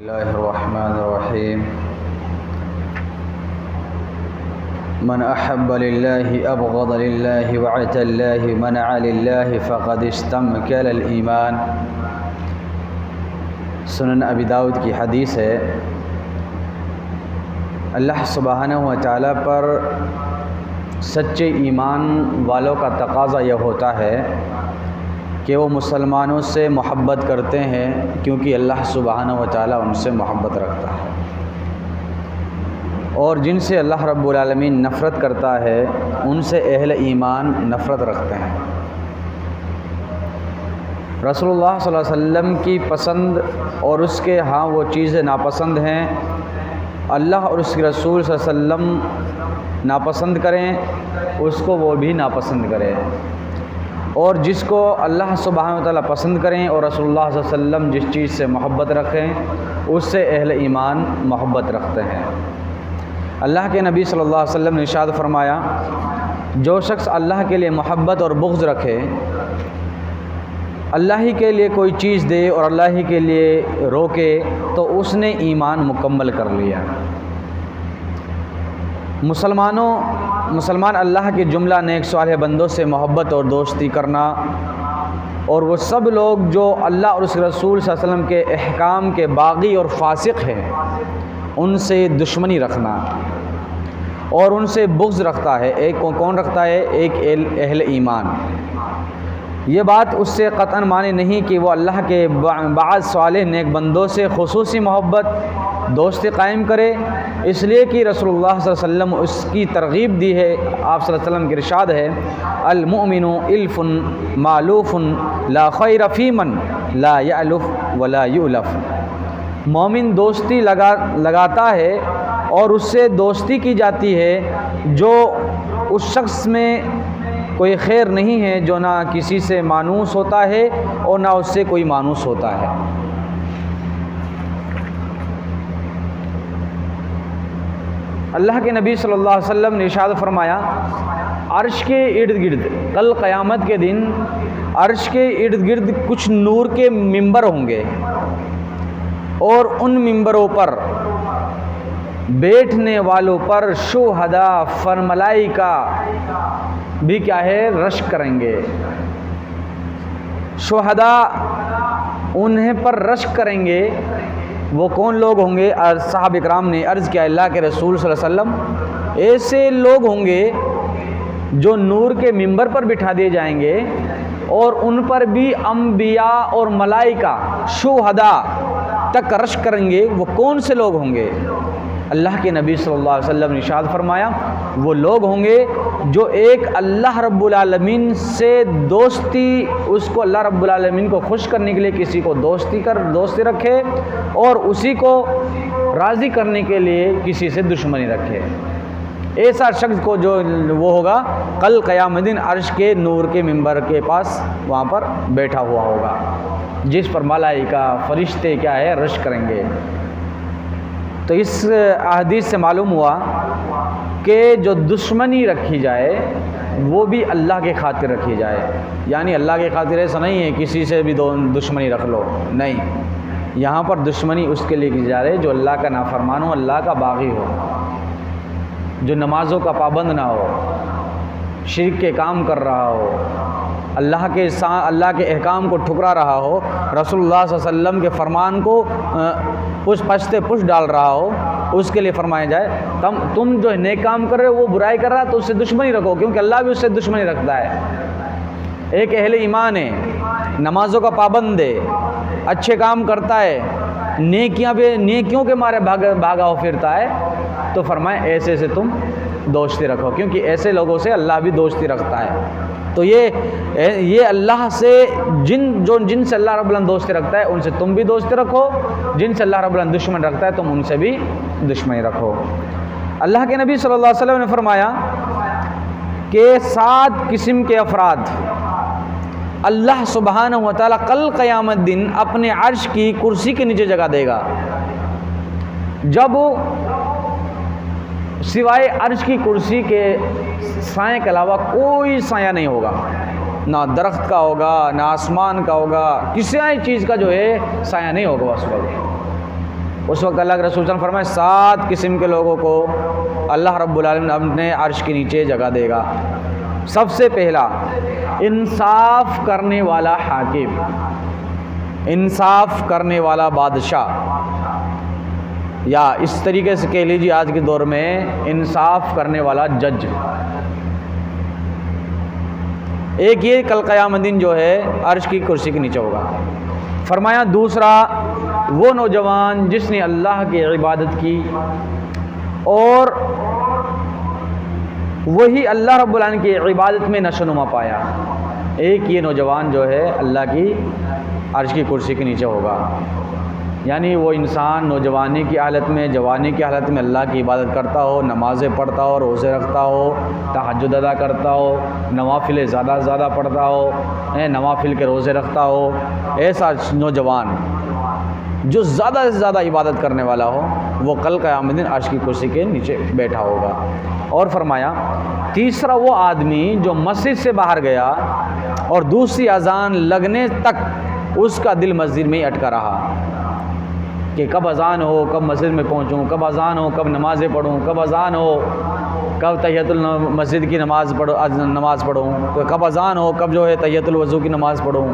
اللہ الرحمن الرحیم من احب للہ ابغض للہ وعت اللہ منع للہ فقد استمکل الایمان۔ سنن ابی داؤد کی حدیث ہے، اللہ سبحانہ و تعالیٰ پر سچے ایمان والوں کا تقاضا یہ ہوتا ہے کہ وہ مسلمانوں سے محبت کرتے ہیں، کیونکہ اللہ سبحانہ و تعالیٰ ان سے محبت رکھتا ہے، اور جن سے اللہ رب العالمین نفرت کرتا ہے ان سے اہل ایمان نفرت رکھتے ہیں۔ رسول اللہ صلی اللہ علیہ وسلم کی پسند اور اس کے ہاں وہ چیزیں ناپسند ہیں، اللہ اور اس کے رسول صلی اللہ علیہ وسلم ناپسند کریں اس کو وہ بھی ناپسند کریں، اور جس کو اللہ سبحانہ وتعالیٰ پسند کریں اور رسول اللہ صلی اللہ علیہ وسلم جس چیز سے محبت رکھیں اس سے اہل ایمان محبت رکھتے ہیں۔ اللہ کے نبی صلی اللہ علیہ وسلم نے ارشاد فرمایا، جو شخص اللہ کے لیے محبت اور بغض رکھے، اللہ ہی کے لیے کوئی چیز دے اور اللہ ہی کے لیے روکے تو اس نے ایمان مکمل کر لیا۔ مسلمان اللہ کے جملہ نیک صالح بندوں سے محبت اور دوستی کرنا، اور وہ سب لوگ جو اللہ اور اس کے رسول صلی اللہ علیہ وسلم کے احکام کے باغی اور فاسق ہیں ان سے دشمنی رکھنا، اور ان سے بغض رکھتا ہے۔ ایک کون رکھتا ہے؟ ایک اہل ایمان۔ یہ بات اس سے قطعاً معنی نہیں کہ وہ اللہ کے بعض صالح نیک بندوں سے خصوصی محبت دوستی قائم کرے، اس لیے کہ رسول اللہ صلی اللہ علیہ وسلم اس کی ترغیب دی ہے۔ آپ صلی اللہ علیہ وسلم کی ارشاد ہے، المؤمن الف مالوف لا خیر فی من لا یألف ولا یؤلف۔ مومن دوستی لگاتا ہے اور اس سے دوستی کی جاتی ہے جو اس شخص میں کوئی خیر نہیں ہے، جو نہ کسی سے مانوس ہوتا ہے اور نہ اس سے کوئی مانوس ہوتا ہے۔ اللہ کے نبی صلی اللہ علیہ وسلم نے ارشاد فرمایا، عرش کے ارد گرد کل قیامت کے دن عرش کے ارد گرد کچھ نور کے ممبر ہوں گے، اور ان ممبروں پر بیٹھنے والوں پر شہداء ملائکہ بھی کیا ہے؟ رشک کریں گے۔ شہداء انہیں پر رشک کریں گے۔ وہ کون لوگ ہوں گے؟ صحابہ کرام نے عرض کیا، اللہ کے رسول صلی اللہ علیہ وسلم، ایسے لوگ ہوں گے جو نور کے ممبر پر بٹھا دیے جائیں گے، اور ان پر بھی انبیاء اور ملائکہ شہداء تک رشک کریں گے۔ وہ کون سے لوگ ہوں گے؟ اللہ کے نبی صلی اللہ علیہ وسلم نے ارشاد فرمایا، وہ لوگ ہوں گے جو ایک اللہ رب العالمین سے دوستی، اس کو اللہ رب العالمین کو خوش کرنے کے لیے کسی کو دوستی رکھے، اور اسی کو راضی کرنے کے لیے کسی سے دشمنی رکھے۔ ایسا شخص کو جو وہ ہوگا کل قیامت دن عرش کے نور کے ممبر کے پاس وہاں پر بیٹھا ہوا ہوگا، جس پر ملائکہ فرشتے کیا ہے؟ رشک کریں گے۔ تو اس حدیث سے معلوم ہوا کہ جو دشمنی رکھی جائے وہ بھی اللہ کے خاطر رکھی جائے، یعنی اللہ کے خاطر ایسا نہیں ہے کسی سے بھی دشمنی رکھ لو، نہیں، یہاں پر دشمنی اس کے لیے کی جا رہی ہے جو اللہ کا نافرمان ہو، اللہ کا باغی ہو، جو نمازوں کا پابند نہ ہو، شرک کے کام کر رہا ہو، اللہ کے احکام کو ٹھکرا رہا ہو، رسول اللہ صلی اللہ علیہ وسلم کے فرمان کو پش ڈال رہا ہو، اس کے لیے فرمایا جائے تم جو نیک کام کر رہے ہو وہ برائی کر رہا ہے تو اس سے دشمنی رکھو، کیونکہ اللہ بھی اس سے دشمنی رکھتا ہے۔ ایک اہل ایمان ہے، نمازوں کا پابند ہے، اچھے کام کرتا ہے، نیکیوں کے مارے بھاگا ہو پھرتا ہے، تو فرمائے ایسے سے تم دوستی رکھو، کیونکہ ایسے لوگوں سے اللہ بھی دوستی رکھتا ہے۔ تو یہ اللہ سے جن سے اللہ رب العالمین دوستی رکھتا ہے ان سے تم بھی دوستی رکھو، جن سے اللہ رب العالمین دشمن رکھتا ہے تم ان سے بھی دشمنی رکھو۔ اللہ کے نبی صلی اللہ علیہ وسلم نے فرمایا کہ 7 قسم کے افراد اللہ سبحانہ و تعالیٰ کل قیامت دن اپنے عرش کی کرسی کے نیچے جگہ دے گا، جب سوائے عرش کی کرسی کے سائے کے علاوہ کوئی سایہ نہیں ہوگا، نہ درخت کا ہوگا، نہ آسمان کا ہوگا، کسی چیز کا جو ہے سایہ نہیں ہوگا اس وقت۔ اس وقت اللہ کے رسول صلی اللہ علیہ وسلم فرمائے 7 قسم کے لوگوں کو اللہ رب العالمین اپنے عرش کے نیچے جگہ دے گا۔ سب سے پہلا، انصاف کرنے والا حاکم، انصاف کرنے والا بادشاہ، یا اس طریقے سے کہہ لیجیے آج کے دور میں انصاف کرنے والا جج۔ ایک یہ کل قیامت دن جو ہے عرش کی کرسی کے نیچے ہوگا۔ فرمایا دوسرا، وہ نوجوان جس نے اللہ کی عبادت کی اور وہی اللہ رب العالمین کی عبادت میں نشو و نما پایا، ایک یہ نوجوان جو ہے اللہ کی عرش کی کرسی کے نیچے ہوگا۔ یعنی وہ انسان نوجوانی کی حالت میں، جوانی کی حالت میں اللہ کی عبادت کرتا ہو، نمازیں پڑھتا ہو، روزے رکھتا ہو، تہجد ادا کرتا ہو، نوافل زیادہ سے زیادہ پڑھتا ہو، نوافل کے روزے رکھتا ہو، ایسا نوجوان جو زیادہ سے زیادہ عبادت کرنے والا ہو، وہ کل قیامت دن عرش کی کرسی کے نیچے بیٹھا ہوگا۔ اور فرمایا تیسرا، وہ آدمی جو مسجد سے باہر گیا اور دوسری اذان لگنے تک اس کا دل مسجد میں ہی اٹکا رہا کہ کب اذان ہو، کب مسجد میں پہنچوں، کب اذان ہو، کب نمازیں پڑھوں، کب اذان ہو، کب تحیۃ المسجد کی نماز پڑھوں، کب اذان ہو، کب جو ہے تحیۃ الوضو کی نماز پڑھوں،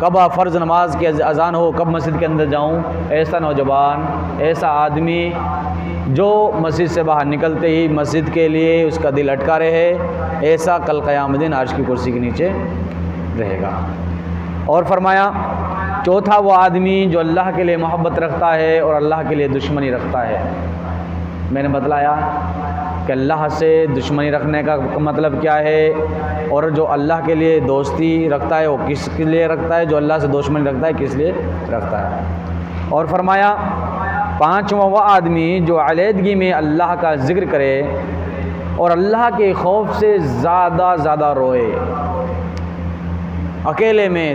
کب فرض نماز کی اذان ہو، کب مسجد کے اندر جاؤں۔ ایسا نوجوان، ایسا آدمی جو مسجد سے باہر نکلتے ہی مسجد کے لیے اس کا دل اٹکا رہے، ایسا کل قیامت دن عرش کی کرسی کے نیچے رہے گا۔ اور فرمایا چوتھا، وہ آدمی جو اللہ کے لیے محبت رکھتا ہے اور اللہ کے لیے دشمنی رکھتا ہے۔ میں نے بتلایا کہ اللہ سے دشمنی رکھنے کا مطلب کیا ہے، اور جو اللہ کے لیے دوستی رکھتا ہے وہ کس کے لیے رکھتا ہے، جو اللہ سے دشمنی رکھتا ہے کس لیے رکھتا ہے۔ اور فرمایا پانچواں، وہ آدمی جو علیحدگی میں اللہ کا ذکر کرے اور اللہ کے خوف سے زیادہ زیادہ روئے، اکیلے میں،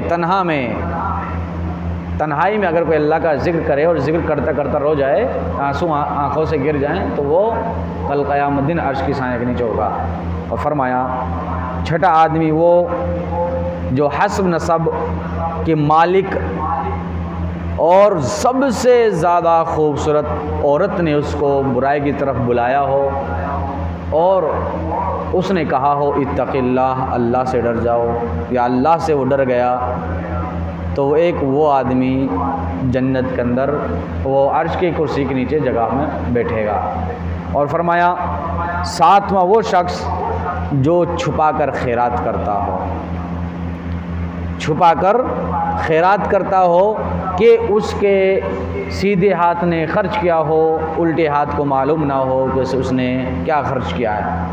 تنہائی میں اگر کوئی اللہ کا ذکر کرے اور ذکر کرتا کرتا رو جائے، آنسو آنکھوں سے گر جائیں، تو وہ کل قیامت دن عرش کی سایہ کے نیچے ہوگا۔ اور فرمایا چھٹا آدمی، وہ جو حسب نسب کے مالک اور سب سے زیادہ خوبصورت عورت نے اس کو برائی کی طرف بلایا ہو اور اس نے کہا ہو اتق اللہ، اللہ سے ڈر جاؤ، یا اللہ سے وہ ڈر گیا، تو ایک وہ آدمی جنت کے اندر وہ عرش کی کرسی کے نیچے جگہ میں بیٹھے گا۔ اور فرمایا ساتواں، وہ شخص جو چھپا کر خیرات کرتا ہو، چھپا کر خیرات کرتا ہو کہ اس کے سیدھے ہاتھ نے خرچ کیا ہو، الٹے ہاتھ کو معلوم نہ ہو کہ اس نے کیا خرچ کیا ہے۔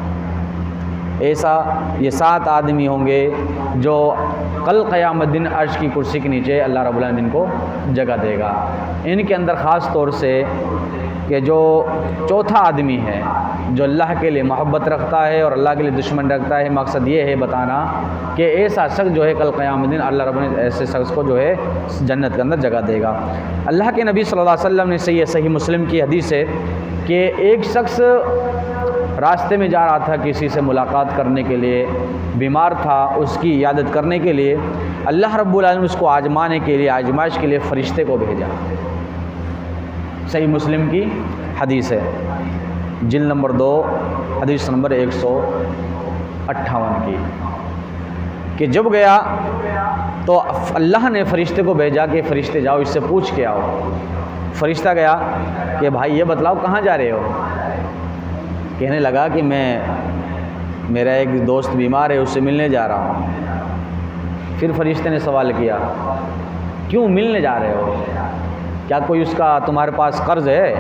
ایسا یہ 7 آدمی ہوں گے جو کل قیامت دن عرش کی کرسی کے نیچے اللہ رب العالمین کو جگہ دے گا۔ ان کے اندر خاص طور سے کہ جو چوتھا آدمی ہے جو اللہ کے لیے محبت رکھتا ہے اور اللہ کے لیے دشمن رکھتا ہے، مقصد یہ ہے بتانا کہ ایسا شخص جو ہے کل قیامت دن اللہ رب العالمین ایسے شخص کو جو ہے جنت کے اندر جگہ دے گا۔ اللہ کے نبی صلی اللہ علیہ وسلم نے صحیح مسلم کی حدیث ہے کہ ایک شخص راستے میں جا رہا تھا کسی سے ملاقات کرنے کے لیے، بیمار تھا، اس کی عیادت کرنے کے لیے اللہ رب العالمین اس کو آزمانے کے لیے، آزمائش کے لیے فرشتے کو بھیجا۔ صحیح مسلم کی حدیث ہے، جلد نمبر 2 حدیث نمبر 158 کی، کہ جب گیا تو اللہ نے فرشتے کو بھیجا کہ فرشتے جاؤ اس سے پوچھ کے آؤ۔ فرشتہ گیا کہ بھائی یہ بتلاؤ کہاں جا رہے ہو؟ کہنے لگا کہ میرا ایک دوست بیمار ہے، اس سے ملنے جا رہا ہوں۔ پھر فرشتے نے سوال کیا کیوں ملنے جا رہے ہو؟ کیا کوئی اس کا تمہارے پاس قرض ہے؟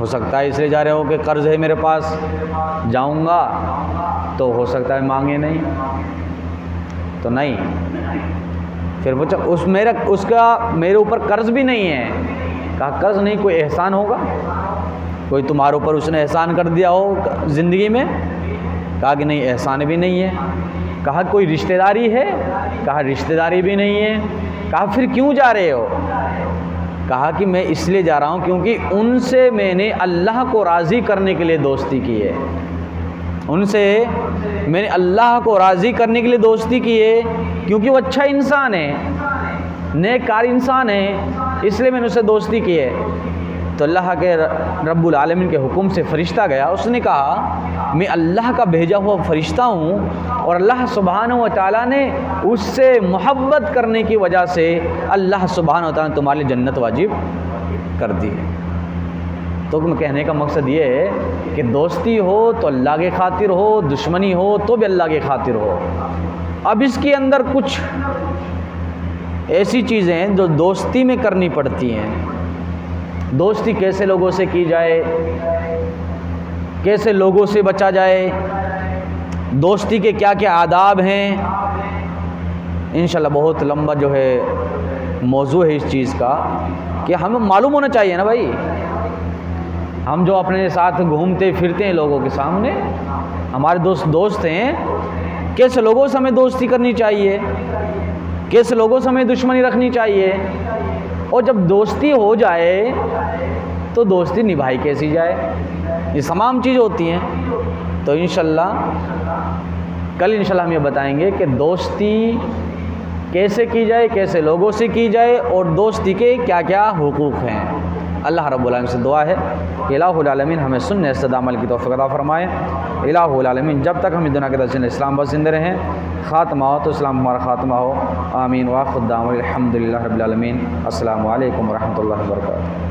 ہو سکتا ہے اس لیے جا رہے ہو کہ قرض ہے میرے پاس، جاؤں گا تو ہو سکتا ہے مانگے نہیں، تو نہیں۔ پھر پوچھا اس کا میرے اوپر قرض بھی نہیں ہے؟ کہا قرض نہیں، کوئی احسان ہوگا، کوئی تمہارے اوپر اس نے احسان کر دیا ہو زندگی میں؟ کہا کہ نہیں، احسان بھی نہیں ہے۔ کہا کوئی رشتہ داری ہے؟ کہا رشتہ داری بھی نہیں ہے۔ کہا پھر کیوں جا رہے ہو؟ کہا کہ میں اس لیے جا رہا ہوں کیونکہ ان سے میں نے اللہ کو راضی کرنے کے لیے دوستی کی ہے، ان سے میں نے اللہ کو راضی کرنے کے لیے دوستی کی ہے، کیونکہ وہ اچھا انسان ہے، نیک کار انسان ہے، اس لیے میں نے اس سے دوستی کی ہے۔ تو اللہ کے رب العالمین کے حکم سے فرشتہ گیا، اس نے کہا میں اللہ کا بھیجا ہوا فرشتہ ہوں، اور اللہ سبحانہ و تعالیٰ نے اس سے محبت کرنے کی وجہ سے اللہ سبحانہ و تعالیٰ نے تمہارے لیے جنت واجب کر دی ہے۔ تو کہنے کا مقصد یہ ہے کہ دوستی ہو تو اللہ کے خاطر ہو، دشمنی ہو تو بھی اللہ کے خاطر ہو۔ اب اس کے اندر کچھ ایسی چیزیں ہیں جو دوستی میں کرنی پڑتی ہیں۔ دوستی کیسے لوگوں سے کی جائے، کیسے لوگوں سے بچا جائے، دوستی کے کیا کیا آداب ہیں، انشاءاللہ بہت لمبا جو ہے موضوع ہے اس چیز کا، کہ ہمیں معلوم ہونا چاہیے نا بھائی۔ ہم جو اپنے ساتھ گھومتے پھرتے ہیں لوگوں کے سامنے، ہمارے دوست ہیں، کیسے لوگوں سے ہمیں دوستی کرنی چاہیے، کیسے لوگوں سے ہمیں دشمنی رکھنی چاہیے، اور جب دوستی ہو جائے تو دوستی نبھائی کیسی جائے، یہ تمام چیز ہوتی ہیں۔ تو انشاءاللہ کل انشاءاللہ ہم یہ بتائیں گے کہ دوستی کیسے کی جائے، کیسے لوگوں سے کی جائے، اور دوستی کے کیا کیا حقوق ہیں۔ اللہ رب العالمین سے دعا ہے کہ الہ العالمین ہمیں سننے سے عمل کی توفیق عطا فرمائے۔ الہ العالمین جب تک ہم دنیا کے درجن اسلام پر زندہ رہیں، خاتمہ ہو تو اسلام ہمارا خاتمہ ہو۔ آمین۔ وآخر دعوانا الحمدللہ رب العالمین۔ السلام علیکم ورحمۃ اللہ وبرکاتہ۔